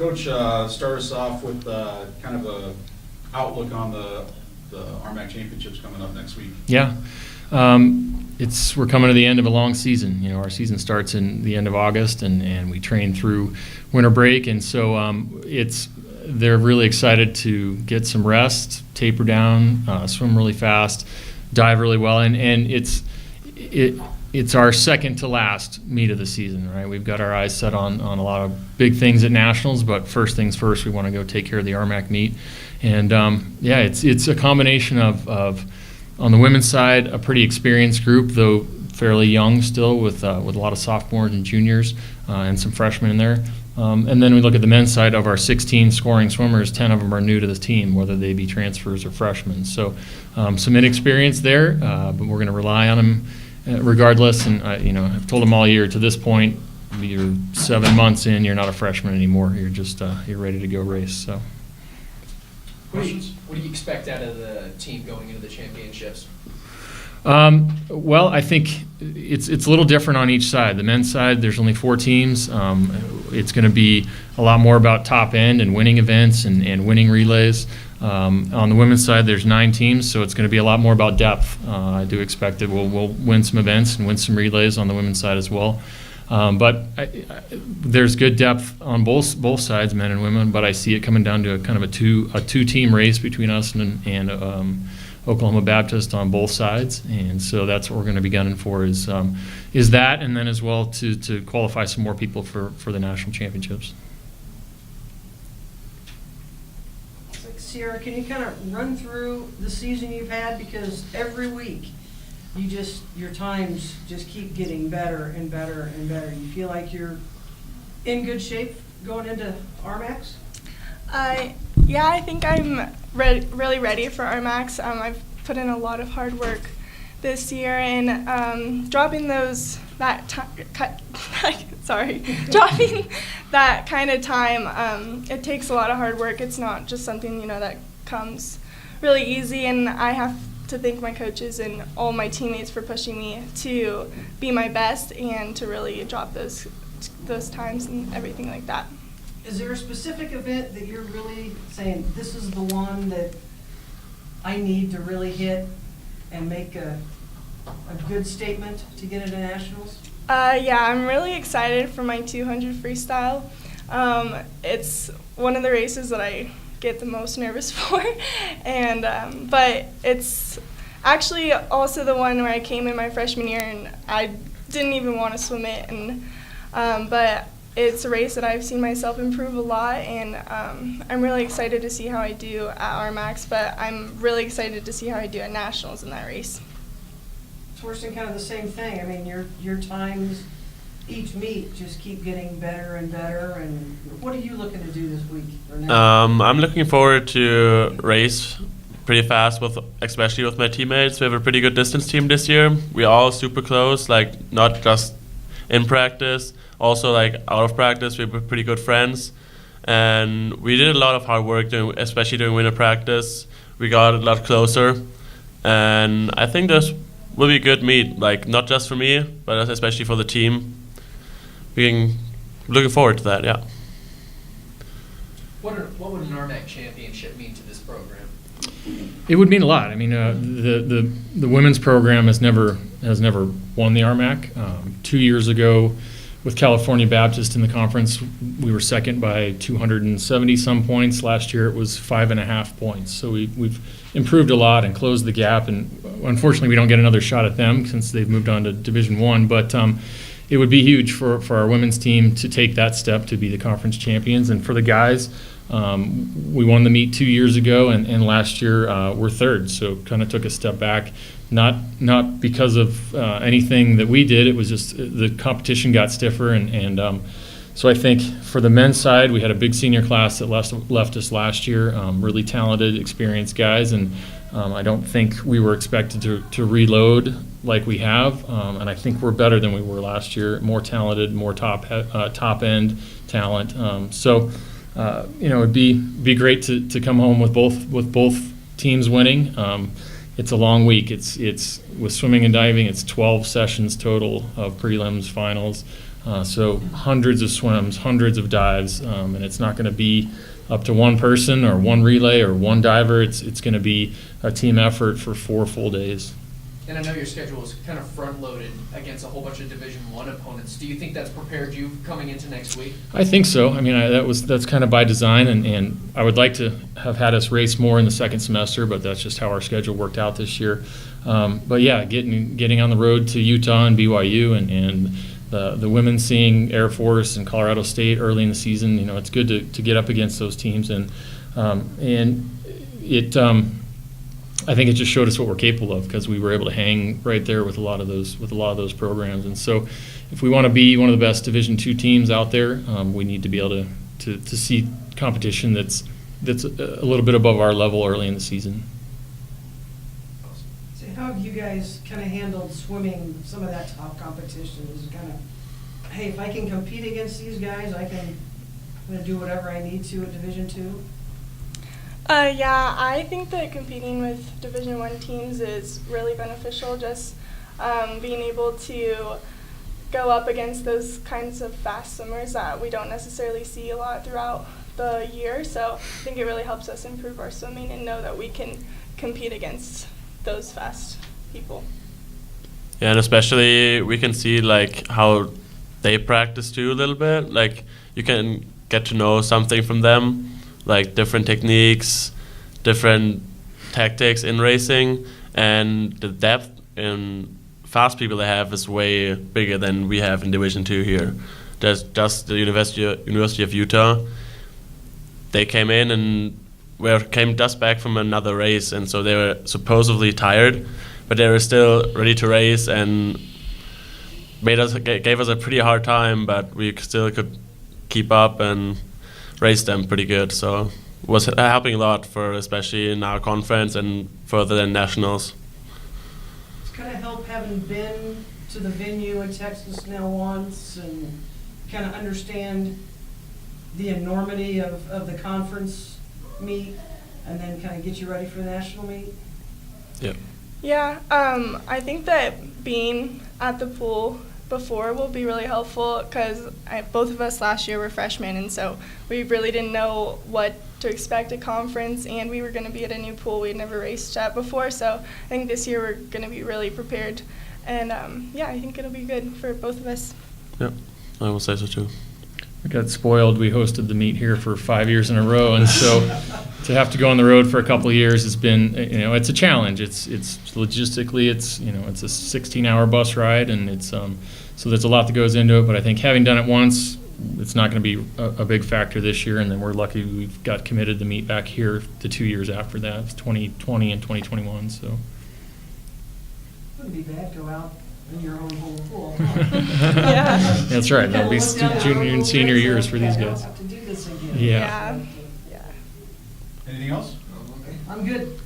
Coach, start us off with kind of a outlook on the RMAC Championships coming up next week. Yeah. We're coming to the end of a long season. You know, our season starts in the end of August, and we train through winter break, and so they're really excited to get some rest, taper down, swim really fast, dive really well, and it's our second to last meet of the season, right? We've got our eyes set on a lot of big things at nationals, but first things first, we want to go take care of the RMAC meet, and it's a combination of on the women's side, a pretty experienced group, though fairly young still, with a lot of sophomores and juniors and some freshmen in there. And then we look at the men's side. Of our 16 scoring swimmers, 10 of them are new to the team, whether they be transfers or freshmen. So some inexperience there, but we're going to rely on them regardless. And I've told them all year, to this point, you're 7 months in, you're not a freshman anymore. You're just you're ready to go race. So. What do you expect out of the team going into the championships? Well, I think it's a little different on each side. The men's side, there's only 4 teams. It's going to be a lot more about top end and winning events and winning relays. On the women's side, there's 9 teams, so it's going to be a lot more about depth. I do expect that we'll win some events and win some relays on the women's side as well. But there's good depth on both sides, men and women. But I see it coming down to a kind of a two-team race between us and Oklahoma Baptist on both sides, and so that's what we're going to be gunning for is that, and then as well to qualify some more people for the national championships. Sierra, can you kind of run through the season you've had, because every week your times just keep getting better and better and better. You feel like you're in good shape going into RMACs? Yeah, I think I'm really ready for RMACs. I've put in a lot of hard work this year, and dropping that kind of time, it takes a lot of hard work. It's not just something that comes really easy, and I have to thank my coaches and all my teammates for pushing me to be my best and to really drop those times and everything like that. Is there a specific event that you're really saying, this is the one that I need to really hit and make a good statement to get into nationals? Yeah, I'm really excited for my 200 freestyle. It's one of the races that I get the most nervous for, and but it's actually also the one where I came in my freshman year and I didn't even want to swim it, and but it's a race that I've seen myself improve a lot, and I'm really excited to see how I do at RMACs, but I'm really excited to see how I do at nationals in that race. Torsten, kind of the same thing. I mean, your times each meet just keep getting better and better. And what are you looking to do this week or next? I'm looking forward to race pretty fast, especially with my teammates. We have a pretty good distance team this year. We're all super close, like not just in practice, also like out of practice. We're pretty good friends, and we did a lot of hard work, especially during winter practice. We got a lot closer, and I think this will be a good meet, like not just for me, but especially for the team. Looking forward to that, yeah. What would an RMAC championship mean to this program? It would mean a lot. I mean, the women's program has never won the RMAC. 2 years ago, with California Baptist in the conference, we were second by 270 some points. Last year, it was 5.5 points. So we've improved a lot and closed the gap. And unfortunately, we don't get another shot at them since they've moved on to Division I. But it would be huge for our women's team to take that step to be the conference champions. And for the guys, we won the meet 2 years ago, and last year we're third. So kind of took a step back, not because of anything that we did. It was just the competition got stiffer, and so I think for the men's side, we had a big senior class that left us last year, really talented, experienced guys, and I don't think we were expected to reload like we have, and I think we're better than we were last year, more talented, more top end talent. So it'd be great to come home with both teams winning. It's a long week. It's with swimming and diving. It's 12 sessions total of prelims, finals. So hundreds of swims, hundreds of dives, and it's not going to be up to one person or one relay or one diver. It's going to be a team effort for 4 full days. And I know your schedule is kind of front-loaded against a whole bunch of Division I opponents. Do you think that's prepared you coming into next week? I think so. I mean, that's kind of by design, and I would like to have had us race more in the second semester, but that's just how our schedule worked out this year. But yeah, getting on the road to Utah and BYU and the women seeing Air Force and Colorado State early in the season, you know, it's good to get up against those teams, and it. I think it just showed us what we're capable of because we were able to hang right there with a lot of those programs. And so, if we want to be one of the best Division II teams out there, we need to be able to see competition that's a little bit above our level early in the season. So how have you guys kind of handled swimming some of that top competition? Is it kind of, hey, if I can compete against these guys, I'm going to do whatever I need to at Division II? Yeah, I think that competing with Division I teams is really beneficial. Just being able to go up against those kinds of fast swimmers that we don't necessarily see a lot throughout the year. So I think it really helps us improve our swimming and know that we can compete against those fast people. Yeah, and especially we can see like how they practice too a little bit. Like you can get to know something from them, like different techniques, different tactics in racing, and the depth in fast people they have is way bigger than we have in Division II here. There's just the University of Utah. They came in and came just back from another race, and so they were supposedly tired, but they were still ready to race and gave us a pretty hard time, but we still could keep up and race them pretty good. So it was helping a lot for especially in our conference and further than nationals. It's kind of helped having been to the venue in Texas now once and kind of understand the enormity of the conference meet and then kind of get you ready for the national meet? Yeah. Yeah, I think that being at the pool before will be really helpful because both of us last year were freshmen, and so we really didn't know what to expect at conference, and we were going to be at a new pool we'd never raced at before, so I think this year we're going to be really prepared, and yeah, I think it'll be good for both of us. Yeah, I will say so too. We got spoiled. We hosted the meet here for 5 years in a row, and so to have to go on the road for a couple of years has been, you know, it's a challenge. It's logistically, it's a 16-hour bus ride, and it's so there's a lot that goes into it. But I think having done it once, it's not going to be a big factor this year. And then we're lucky we've got committed to meet back here the 2 years after that, it's 2020 and 2021. So Wouldn't be bad to go out in your own home pool. Yeah. that's right. That'll be junior and senior years for these I don't guys. have to do this again. Yeah. Yeah. Anything else? I'm good.